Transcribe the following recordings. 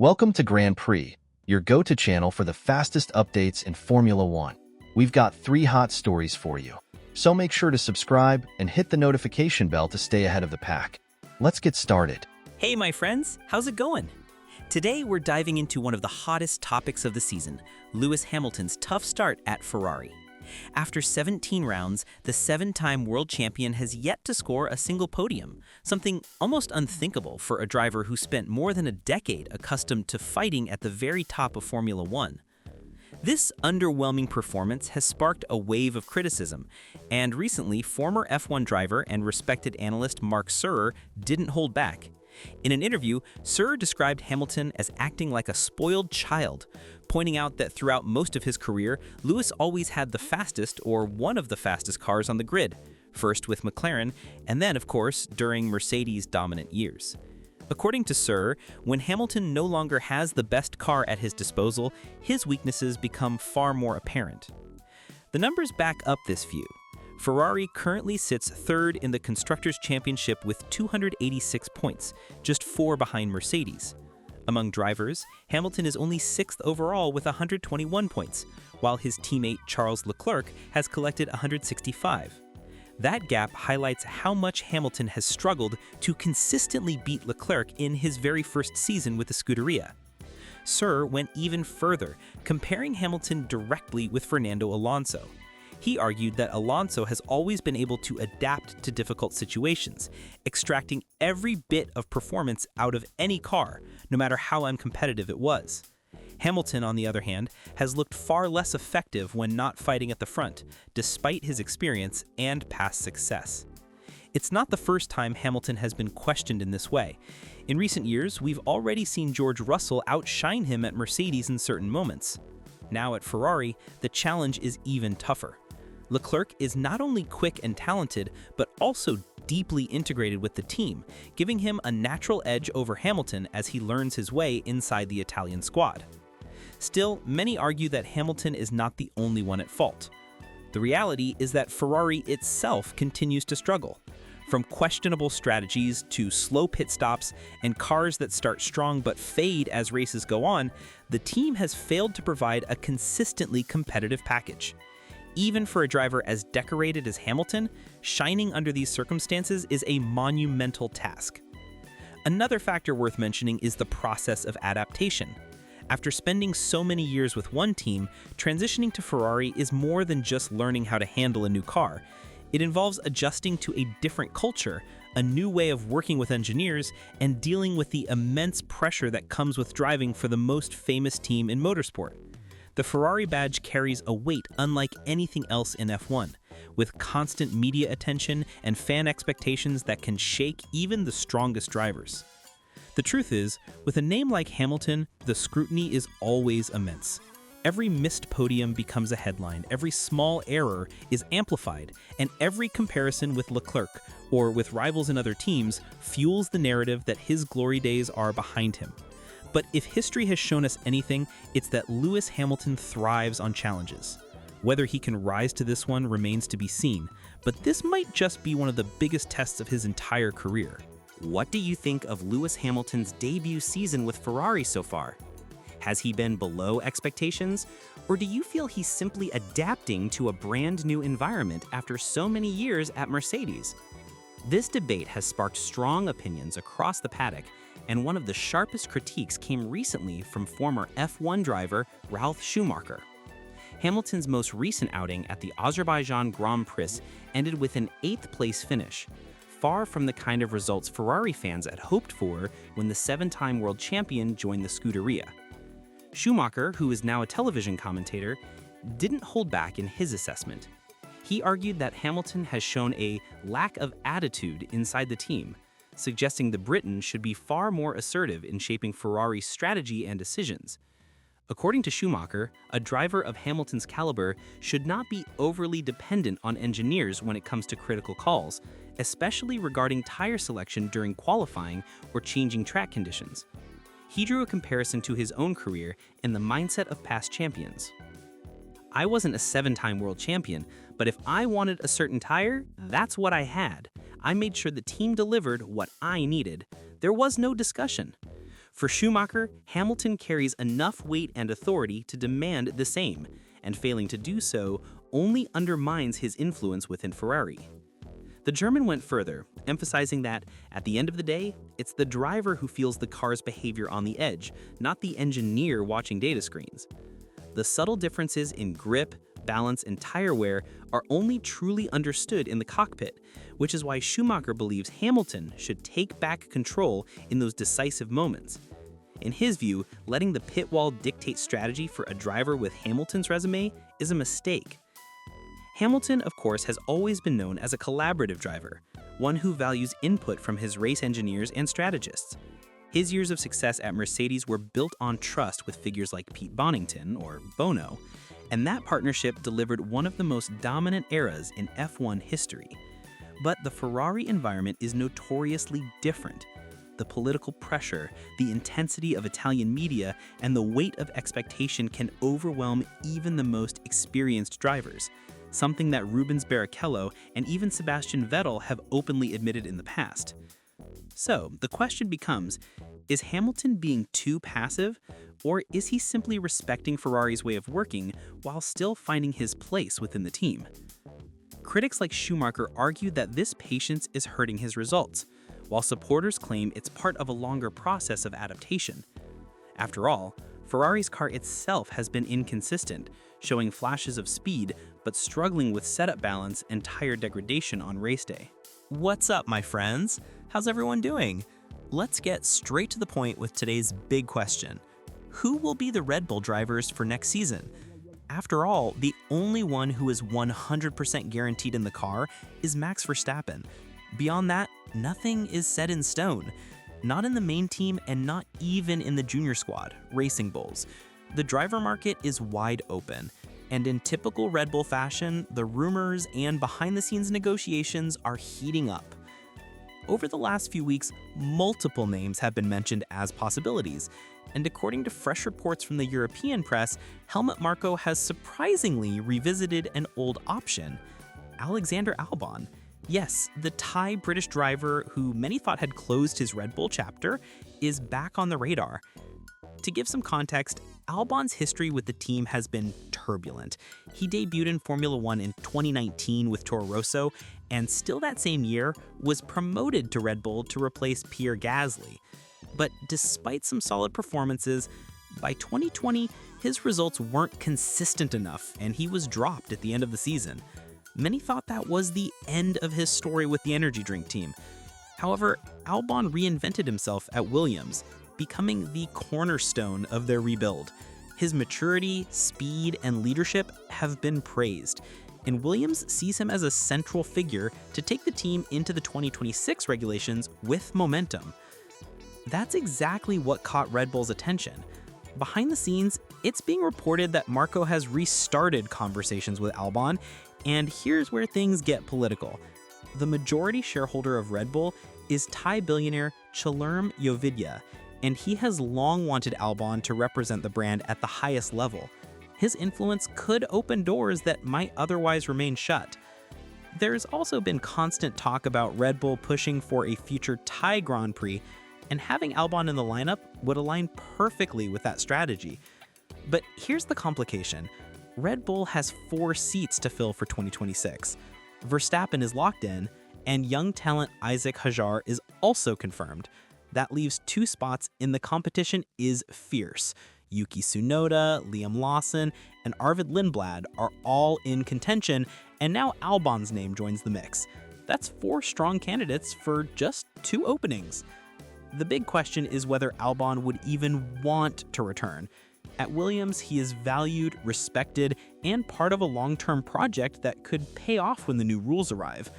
Welcome to Grand Prix, your go-to channel for the fastest updates in Formula One. We've got 3 hot stories for you, so make sure to subscribe and hit the notification bell to stay ahead of the pack. Let's get started. Hey my friends, how's it going? Today we're diving into one of the hottest topics of the season, Lewis Hamilton's tough start at Ferrari. After 17 rounds, the 7-time world champion has yet to score a single podium, something almost unthinkable for a driver who spent more than a decade accustomed to fighting at the very top of Formula One. This underwhelming performance has sparked a wave of criticism, and recently former F1 driver and respected analyst Mark Surer didn't hold back. In an interview, Surer described Hamilton as acting like a spoiled child, pointing out that throughout most of his career, Lewis always had the fastest or one of the fastest cars on the grid, first with McLaren, and then, of course, during Mercedes' dominant years. According to Surer, when Hamilton no longer has the best car at his disposal, his weaknesses become far more apparent. The numbers back up this view. Ferrari currently sits third in the Constructors' Championship with 286 points, just 4 behind Mercedes. Among drivers, Hamilton is only 6th overall with 121 points, while his teammate Charles Leclerc has collected 165. That gap highlights how much Hamilton has struggled to consistently beat Leclerc in his very first season with the Scuderia. Surer went even further, comparing Hamilton directly with Fernando Alonso. He argued that Alonso has always been able to adapt to difficult situations, extracting every bit of performance out of any car, no matter how uncompetitive it was. Hamilton, on the other hand, has looked far less effective when not fighting at the front, despite his experience and past success. It's not the first time Hamilton has been questioned in this way. In recent years, we've already seen George Russell outshine him at Mercedes in certain moments. Now at Ferrari, the challenge is even tougher. Leclerc is not only quick and talented, but also deeply integrated with the team, giving him a natural edge over Hamilton as he learns his way inside the Italian squad. Still, many argue that Hamilton is not the only one at fault. The reality is that Ferrari itself continues to struggle. From questionable strategies to slow pit stops and cars that start strong but fade as races go on, the team has failed to provide a consistently competitive package. Even for a driver as decorated as Hamilton, shining under these circumstances is a monumental task. Another factor worth mentioning is the process of adaptation. After spending so many years with one team, transitioning to Ferrari is more than just learning how to handle a new car. It involves adjusting to a different culture, a new way of working with engineers, and dealing with the immense pressure that comes with driving for the most famous team in motorsport. The Ferrari badge carries a weight unlike anything else in F1, with constant media attention and fan expectations that can shake even the strongest drivers. The truth is, with a name like Hamilton, the scrutiny is always immense. Every missed podium becomes a headline, every small error is amplified, and every comparison with Leclerc, or with rivals in other teams, fuels the narrative that his glory days are behind him. But if history has shown us anything, it's that Lewis Hamilton thrives on challenges. Whether he can rise to this one remains to be seen, but this might just be one of the biggest tests of his entire career. What do you think of Lewis Hamilton's debut season with Ferrari so far? Has he been below expectations, or do you feel he's simply adapting to a brand new environment after so many years at Mercedes? This debate has sparked strong opinions across the paddock, and one of the sharpest critiques came recently from former F1 driver Ralf Schumacher. Hamilton's most recent outing at the Azerbaijan Grand Prix ended with an 8th place finish, far from the kind of results Ferrari fans had hoped for when the 7-time world champion joined the Scuderia. Schumacher, who is now a television commentator, didn't hold back in his assessment. He argued that Hamilton has shown a lack of attitude inside the team, suggesting the Briton should be far more assertive in shaping Ferrari's strategy and decisions. According to Schumacher, a driver of Hamilton's caliber should not be overly dependent on engineers when it comes to critical calls, especially regarding tire selection during qualifying or changing track conditions. He drew a comparison to his own career and the mindset of past champions. I wasn't a 7-time world champion, but if I wanted a certain tire, that's what I had. I made sure the team delivered what I needed. There was no discussion. For Schumacher, Hamilton carries enough weight and authority to demand the same, and failing to do so only undermines his influence within Ferrari. The German went further, emphasizing that, at the end of the day, it's the driver who feels the car's behavior on the edge, not the engineer watching data screens. The subtle differences in grip, balance, and tire wear are only truly understood in the cockpit, which is why Schumacher believes Hamilton should take back control in those decisive moments. In his view, letting the pit wall dictate strategy for a driver with Hamilton's resume is a mistake. Hamilton, of course, has always been known as a collaborative driver, one who values input from his race engineers and strategists. His years of success at Mercedes were built on trust with figures like Pete Bonington, or Bono, and that partnership delivered one of the most dominant eras in F1 history. But the Ferrari environment is notoriously different. The political pressure, the intensity of Italian media, and the weight of expectation can overwhelm even the most experienced drivers, something that Rubens Barrichello and even Sebastian Vettel have openly admitted in the past. So, the question becomes, is Hamilton being too passive, or is he simply respecting Ferrari's way of working while still finding his place within the team? Critics like Schumacher argue that this patience is hurting his results, while supporters claim it's part of a longer process of adaptation. After all, Ferrari's car itself has been inconsistent, showing flashes of speed but struggling with setup balance and tire degradation on race day. What's up, my friends? How's everyone doing? Let's get straight to the point with today's big question. Who will be the Red Bull drivers for next season? After all, the only one who is 100% guaranteed in the car is Max Verstappen. Beyond that, nothing is set in stone. Not in the main team and not even in the junior squad, Racing Bulls. The driver market is wide open, and in typical Red Bull fashion, the rumors and behind-the-scenes negotiations are heating up. Over the last few weeks, multiple names have been mentioned as possibilities, and according to fresh reports from the European press, Helmut Marko has surprisingly revisited an old option: Alexander Albon. Yes, the Thai British driver who many thought had closed his Red Bull chapter is back on the radar. To give some context, Albon's history with the team has been turbulent. He debuted in Formula One in 2019 with Toro Rosso, and still that same year was promoted to Red Bull to replace Pierre Gasly. But despite some solid performances, by 2020, his results weren't consistent enough, and he was dropped at the end of the season. Many thought that was the end of his story with the energy drink team. However, Albon reinvented himself at Williams, becoming the cornerstone of their rebuild. His maturity, speed, and leadership have been praised, and Williams sees him as a central figure to take the team into the 2026 regulations with momentum. That's exactly what caught Red Bull's attention. Behind the scenes, it's being reported that Marko has restarted conversations with Albon, and here's where things get political. The majority shareholder of Red Bull is Thai billionaire Chalerm Yovidya, and he has long wanted Albon to represent the brand at the highest level. His influence could open doors that might otherwise remain shut. There's also been constant talk about Red Bull pushing for a future Thai Grand Prix, and having Albon in the lineup would align perfectly with that strategy. But here's the complication. Red Bull has 4 seats to fill for 2026. Verstappen is locked in, and young talent Isaac Hajar is also confirmed. That leaves 2 spots, and the competition is fierce. Yuki Tsunoda, Liam Lawson, and Arvid Lindblad are all in contention, and now Albon's name joins the mix. That's 4 strong candidates for just 2 openings. The big question is whether Albon would even want to return. At Williams, he is valued, respected, and part of a long-term project that could pay off when the new rules arrive.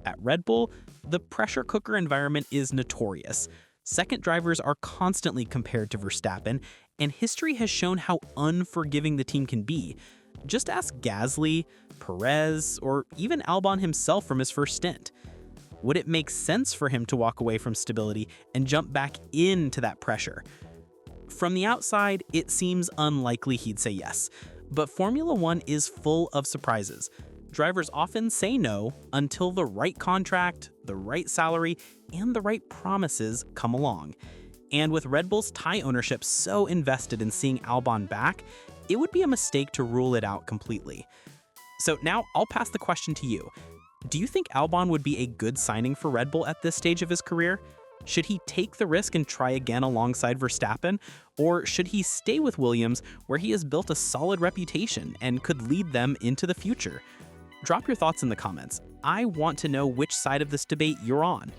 At Red Bull, the pressure cooker environment is notorious. Second drivers are constantly compared to Verstappen, and history has shown how unforgiving the team can be. Just ask Gasly, Perez, or even Albon himself from his first stint. Would it make sense for him to walk away from stability and jump back into that pressure? From the outside, it seems unlikely he'd say yes, but Formula One is full of surprises. Drivers often say no until the right contract, the right salary, and the right promises come along. And with Red Bull's tie ownership so invested in seeing Albon back, it would be a mistake to rule it out completely. So now I'll pass the question to you. Do you think Albon would be a good signing for Red Bull at this stage of his career? Should he take the risk and try again alongside Verstappen? Or should he stay with Williams, where he has built a solid reputation and could lead them into the future? Drop your thoughts in the comments. I want to know which side of this debate you're on.